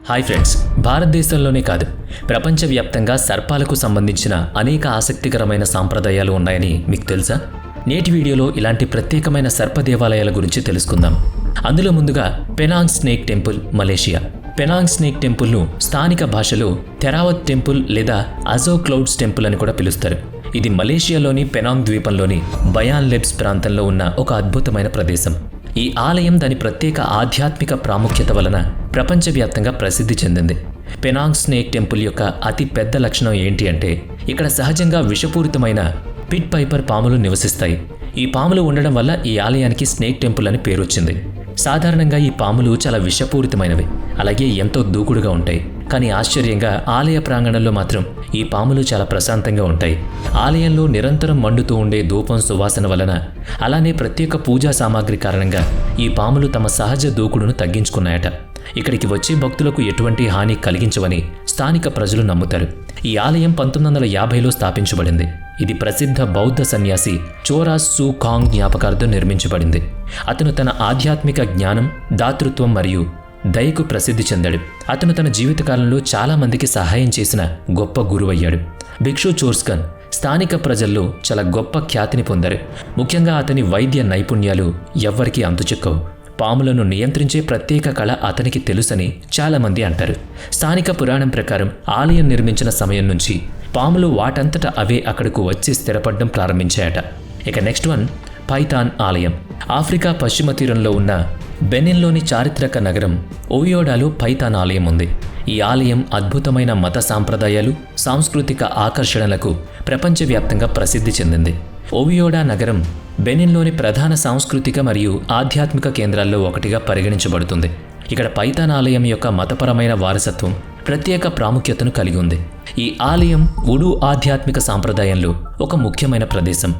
Hi friends, భారతదేశంలోనే కాదు ప్రపంచవ్యాప్తంగా సర్పాలకు సంబంధించిన అనేక ఆసక్తికరమైన సాంప్రదాయాలు ఉన్నాయని మీకు తెలుసా? నేటి వీడియోలో ఇలాంటి ప్రత్యేకమైన సర్ప దేవాలయాల గురించి తెలుసుకుందాం. అందులో ముందుగా Penang snake temple, Malaysia. Penang snake టెంపుల్ను స్థానిక భాషలో తెరావత్ టెంపుల్ లేదా అజో క్లౌడ్స్ టెంపుల్ అని కూడా పిలుస్తారు. ఇది మలేషియాలోని పెనాంగ్ ద్వీపంలోని బయాన్ లెబ్స్ ప్రాంతంలో ఉన్న ఒక అద్భుతమైన ప్రదేశం. ఈ ఆలయం దాని ప్రత్యేక ఆధ్యాత్మిక ప్రాముఖ్యత వలన ప్రపంచవ్యాప్తంగా ప్రసిద్ధి చెందింది. పెనాంగ్ స్నేక్ టెంపుల్ యొక్క అతి పెద్ద లక్షణం ఏంటి అంటే, ఇక్కడ సహజంగా విషపూరితమైన పిట్ పైపర్ పాములు నివసిస్తాయి. ఈ పాములు ఉండడం వల్ల ఈ ఆలయానికి స్నేక్ టెంపుల్ అని పేరు వచ్చింది. సాధారణంగా ఈ పాములు చాలా విషపూరితమైనవి, అలాగే ఎంతో దూకుడుగా ఉంటాయి. కానీ ఆశ్చర్యంగా ఆలయ ప్రాంగణంలో మాత్రం ఈ పాములు చాలా ప్రశాంతంగా ఉంటాయి. ఆలయంలో నిరంతరం మండుతూ ఉండే ధూపం సువాసన వలన, అలానే ప్రత్యేక పూజా సామాగ్రి కారణంగా ఈ పాములు తమ సహజ దూకుడును తగ్గించుకున్నాయట. ఇక్కడికి వచ్చే భక్తులకు ఎటువంటి హాని కలిగించవని స్థానిక ప్రజలు నమ్ముతారు. ఈ ఆలయం 1950లో స్థాపించబడింది. ఇది ప్రసిద్ధ బౌద్ధ సన్యాసి చోరా సూ కాంగ్ జ్ఞాపకార్థం నిర్మించబడింది. అతను తన ఆధ్యాత్మిక జ్ఞానం, దాతృత్వం మరియు దయకు ప్రసిద్ధి చెందాడు. అతను తన జీవితకాలంలో చాలా మందికి సహాయం చేసిన గొప్ప గురువయ్యాడు. భిక్షు చోర్స్కన్ స్థానిక ప్రజల్లో చాలా గొప్ప ఖ్యాతిని పొందారు. ముఖ్యంగా అతని వైద్య నైపుణ్యాలు ఎవ్వరికీ అంతుచిక్కవు. పాములను నియంత్రించే ప్రత్యేక కళ అతనికి తెలుసని చాలామంది అంటారు. స్థానిక పురాణం ప్రకారం ఆలయం నిర్మించిన సమయం నుంచి పాములు వాటంతట అవే అక్కడకు వచ్చి స్థిరపడడం ప్రారంభించాయట. ఇక నెక్స్ట్ వన్, పైథాన్ ఆలయం. ఆఫ్రికా పశ్చిమ తీరంలో ఉన్న బెనిన్లోని చారిత్రక నగరం ఓవియోడాలో పైథాన్ ఆలయం ఉంది. ఈ ఆలయం అద్భుతమైన మత సాంప్రదాయాలు, సాంస్కృతిక ఆకర్షణలకు ప్రపంచవ్యాప్తంగా ప్రసిద్ధి చెందింది. ఓవియోడా నగరం బెనిన్లోని ప్రధాన సాంస్కృతిక మరియు ఆధ్యాత్మిక కేంద్రాల్లో ఒకటిగా పరిగణించబడుతుంది. ఇక్కడ పైథాన్ ఆలయం యొక్క మతపరమైన వారసత్వం ప్రత్యేక ప్రాముఖ్యతను కలిగి ఉంది. ఈ ఆలయం వుడు ఆధ్యాత్మిక సాంప్రదాయంలో ఒక ముఖ్యమైన ప్రదేశం.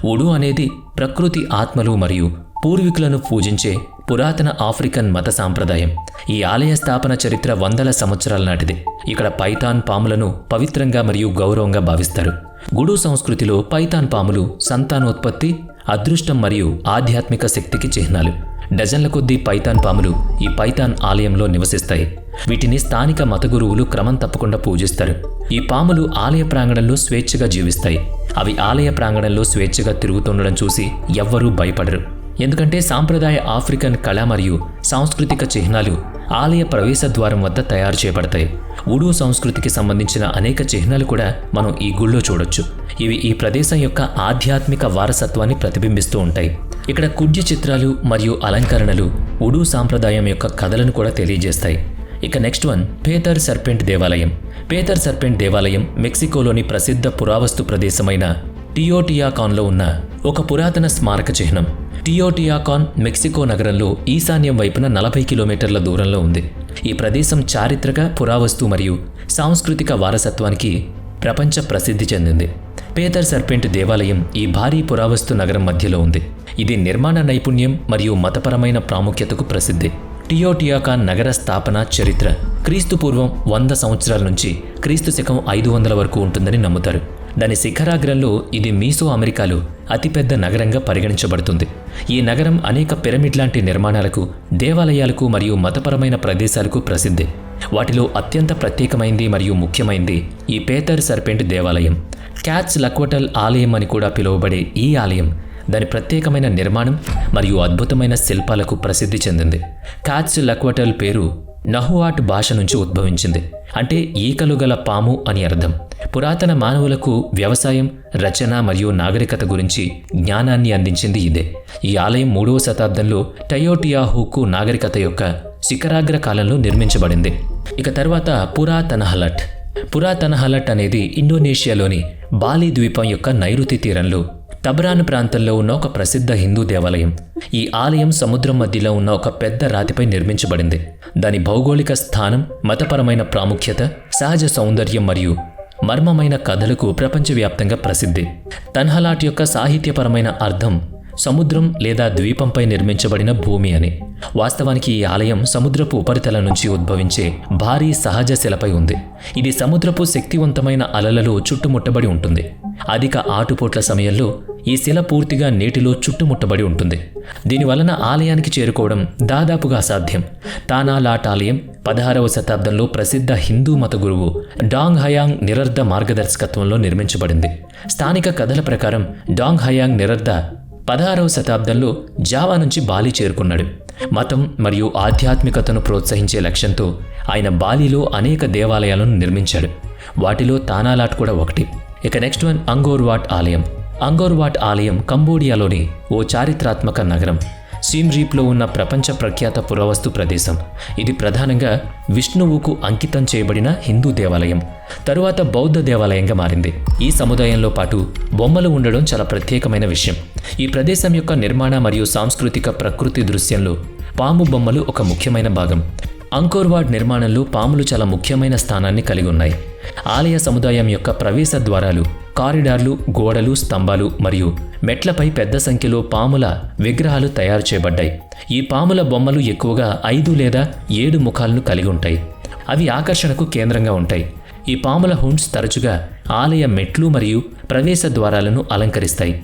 వుడు అనేది ప్రకృతి ఆత్మలు మరియు పూర్వీకులను పూజించే పురాతన ఆఫ్రికన్ మత సాంప్రదాయం. ఈ ఆలయ స్థాపన చరిత్ర వందల సంవత్సరాల నాటిది. ఇక్కడ పైథాన్ పాములను పవిత్రంగా మరియు గౌరవంగా భావిస్తారు. గుడు సంస్కృతిలో పైథాన్ పాములు సంతానోత్పత్తి, అదృష్టం మరియు ఆధ్యాత్మిక శక్తికి చిహ్నాలు. డజన్ల కొద్దీ పైథాన్ పాములు ఈ పైథాన్ ఆలయంలో నివసిస్తాయి. వీటిని స్థానిక మత గురువులు క్రమం తప్పకుండా పూజిస్తారు. ఈ పాములు ఆలయ ప్రాంగణంలో స్వేచ్ఛగా జీవిస్తాయి. అవి ఆలయ ప్రాంగణంలో స్వేచ్ఛగా తిరుగుతుండడం చూసి ఎవ్వరూ భయపడరు. ఎందుకంటే సాంప్రదాయ ఆఫ్రికన్ కళ మరియు సాంస్కృతిక చిహ్నాలు ఆలయ ప్రవేశ ద్వారం వద్ద తయారు చేయబడతాయి. వుడు సంస్కృతికి సంబంధించిన అనేక చిహ్నాలు కూడా మనం ఈ గుళ్ళో చూడొచ్చు. ఇవి ఈ ప్రదేశం యొక్క ఆధ్యాత్మిక వారసత్వాన్ని ప్రతిబింబిస్తూ ఉంటాయి. ఇక్కడ కుడ్య చిత్రాలు మరియు అలంకరణలు వుడు సాంప్రదాయం యొక్క కథలను కూడా తెలియజేస్తాయి. ఇక నెక్స్ట్ వన్, పేతర్ సర్పెంట్ దేవాలయం. పేతర్ సర్పెంట్ దేవాలయం మెక్సికోలోని ప్రసిద్ధ పురావస్తు ప్రదేశమైన టియోటియాకాన్లో ఉన్న ఒక పురాతన స్మారక చిహ్నం. టియోటియాకాన్ మెక్సికో నగరంలో ఈశాన్యం వైపున 40 కిలోమీటర్ల దూరంలో ఉంది. ఈ ప్రదేశం చారిత్రక, పురావస్తు మరియు సాంస్కృతిక వారసత్వానికి ప్రపంచ ప్రసిద్ధి చెందింది. పేతర్ సర్పెంట్ దేవాలయం ఈ భారీ పురావస్తు నగరం మధ్యలో ఉంది. ఇది నిర్మాణ నైపుణ్యం మరియు మతపరమైన ప్రాముఖ్యతకు ప్రసిద్ధి. టియోటియాకాన్ నగర స్థాపన చరిత్ర క్రీస్తు పూర్వం 100 సంవత్సరాల నుంచి క్రీస్తు శకం 500 వరకు ఉంటుందని నమ్ముతారు. దాని శిఖరాగ్రంలో ఇది మీసో అమెరికాలో అతిపెద్ద నగరంగా పరిగణించబడుతుంది. ఈ నగరం అనేక పిరమిడ్ లాంటి నిర్మాణాలకు, దేవాలయాలకు మరియు మతపరమైన ప్రదేశాలకు ప్రసిద్ధి. వాటిలో అత్యంత ప్రత్యేకమైంది మరియు ముఖ్యమైనది ఈ పేతర్ సర్పెంట్ దేవాలయం. క్యాట్స్ లక్వటల్ ఆలయం అని కూడా పిలువబడే ఈ ఆలయం దాని ప్రత్యేకమైన నిర్మాణం మరియు అద్భుతమైన శిల్పాలకు ప్రసిద్ధి చెందింది. క్యాట్స్ లక్వటల్ పేరు నహువాట్ భాష నుంచి ఉద్భవించింది, అంటే ఈకలు గల పాము అని అర్థం. పురాతన మానవులకు వ్యవసాయం, రచన మరియు నాగరికత గురించి జ్ఞానాన్ని అందించింది ఇదే. ఈ ఆలయం 3వ శతాబ్దంలో టయోటియాహుకు నాగరికత యొక్క శిఖరాగ్ర కాలంలో నిర్మించబడింది. ఇక తర్వాత పురాతనహలట్. పురాతనహలట్ అనేది ఇండోనేషియాలోని బాలి ద్వీపం యొక్క నైరుతి తీరంలో తబ్రాన్ ప్రాంతంలో ఉన్న ఒక ప్రసిద్ధ హిందూ దేవాలయం. ఈ ఆలయం సముద్రం మధ్యలో ఉన్న ఒక పెద్ద రాతిపై నిర్మించబడింది. దాని భౌగోళిక స్థానం, మతపరమైన ప్రాముఖ్యత, సహజ సౌందర్యం మరియు మర్మమైన కథలకు ప్రపంచవ్యాప్తంగా ప్రసిద్ధి. తన్హలాట్ యొక్క సాహిత్యపరమైన అర్థం సముద్రం లేదా ద్వీపంపై నిర్మించబడిన భూమి అని. వాస్తవానికి ఈ ఆలయం సముద్రపు ఉపరితలం నుంచి ఉద్భవించే భారీ సహజ శిలపై ఉంది. ఇది సముద్రపు శక్తివంతమైన అలలలో చుట్టుముట్టబడి ఉంటుంది. అధిక ఆటుపోట్ల సమయంలో ఈ శిల పూర్తిగా నీటిలో చుట్టుముట్టబడి ఉంటుంది. దీనివలన ఆలయానికి చేరుకోవడం దాదాపుగా అసాధ్యం. తానా లాట్ ఆలయం 16వ శతాబ్దంలో ప్రసిద్ధ హిందూ మత గురువు డాంగ్ హయాంగ్ నిరర్ద మార్గదర్శకత్వంలో నిర్మించబడింది. స్థానిక కథల ప్రకారం డాంగ్ హయాంగ్ నిరర్ద 16వ శతాబ్దంలో జావా నుంచి బాలి చేరుకున్నాడు. మతం మరియు ఆధ్యాత్మికతను ప్రోత్సహించే లక్ష్యంతో ఆయన బాలిలో అనేక దేవాలయాలను నిర్మించాడు. వాటిలో తానాలాట్ కూడా ఒకటి. ఇక నెక్స్ట్ వన్ అంగోర్ వాట్ ఆలయం. అంగోర్ వాట్ ఆలయం కంబోడియాలోని ఓ చారిత్రాత్మక నగరం. సిమ్ రీప్లో ఉన్న ప్రపంచ ప్రఖ్యాత పురావస్తు ప్రదేశం. ఇది ప్రధానంగా విష్ణువుకు అంకితం చేయబడిన హిందూ దేవాలయం. తరువాత బౌద్ధ దేవాలయంగా మారింది. ఈ సముదాయంలో పాటు బొమ్మలు ఉండడం చాలా ప్రత్యేకమైన విషయం. ఈ ప్రదేశం యొక్క నిర్మాణ మరియు సాంస్కృతిక ప్రకృతి దృశ్యంలో పాము బొమ్మలు ఒక ముఖ్యమైన భాగం. అంకోర్ వాట్ నిర్మాణంలో పాములు చాలా ముఖ్యమైన స్థానాన్ని కలిగి ఉన్నాయి. ఆలయ సముదాయం యొక్క ప్రవేశ ద్వారాలు, కారిడార్లు, గోడలు, స్తంభాలు మరియు మెట్లపై పెద్ద సంఖ్యలో పాముల విగ్రహాలు తయారు చేయబడ్డాయి. ఈ పాముల బొమ్మలు ఎక్కువగా 5 లేదా 7 ముఖాలను కలిగి ఉంటాయి. అవి ఆకర్షణకు కేంద్రంగా ఉంటాయి. ఈ పాముల హుండ్స్ తరచుగా ఆలయ మెట్లు మరియు ప్రవేశ ద్వారాలను అలంకరిస్తాయి.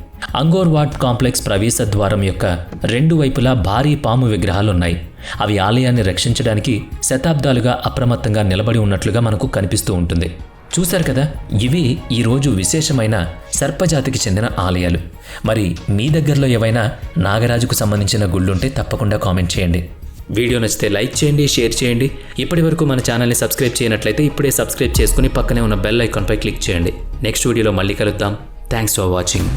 అంగోర్ వాట్ కాంప్లెక్స్ ప్రవేశ ద్వారం యొక్క 2 వైపులా భారీ పాము విగ్రహాలున్నాయి. అవి ఆలయాన్ని రక్షించడానికి శతాబ్దాలుగా అప్రమత్తంగా నిలబడి ఉన్నట్లుగా మనకు కనిపిస్తూ ఉంటుంది. చూశారు కదా, ఇవి ఈరోజు విశేషమైన సర్పజాతికి చెందిన ఆలయాలు. మరి మీ దగ్గరలో ఏవైనా నాగరాజుకు సంబంధించిన గుళ్ళుంటే తప్పకుండా కామెంట్ చేయండి. వీడియో నచ్చితే లైక్ చేయండి, షేర్ చేయండి. ఇప్పటి వరకు మన ఛానల్ని సబ్స్క్రైబ్ చేయనట్లయితే ఇప్పుడే సబ్స్క్రైబ్ చేసుకుని పక్కనే ఉన్న బెల్ ఐకాన్పై క్లిక్ చేయండి. నెక్స్ట్ వీడియోలో మళ్ళీ కలుద్దాం. Thanks for watching.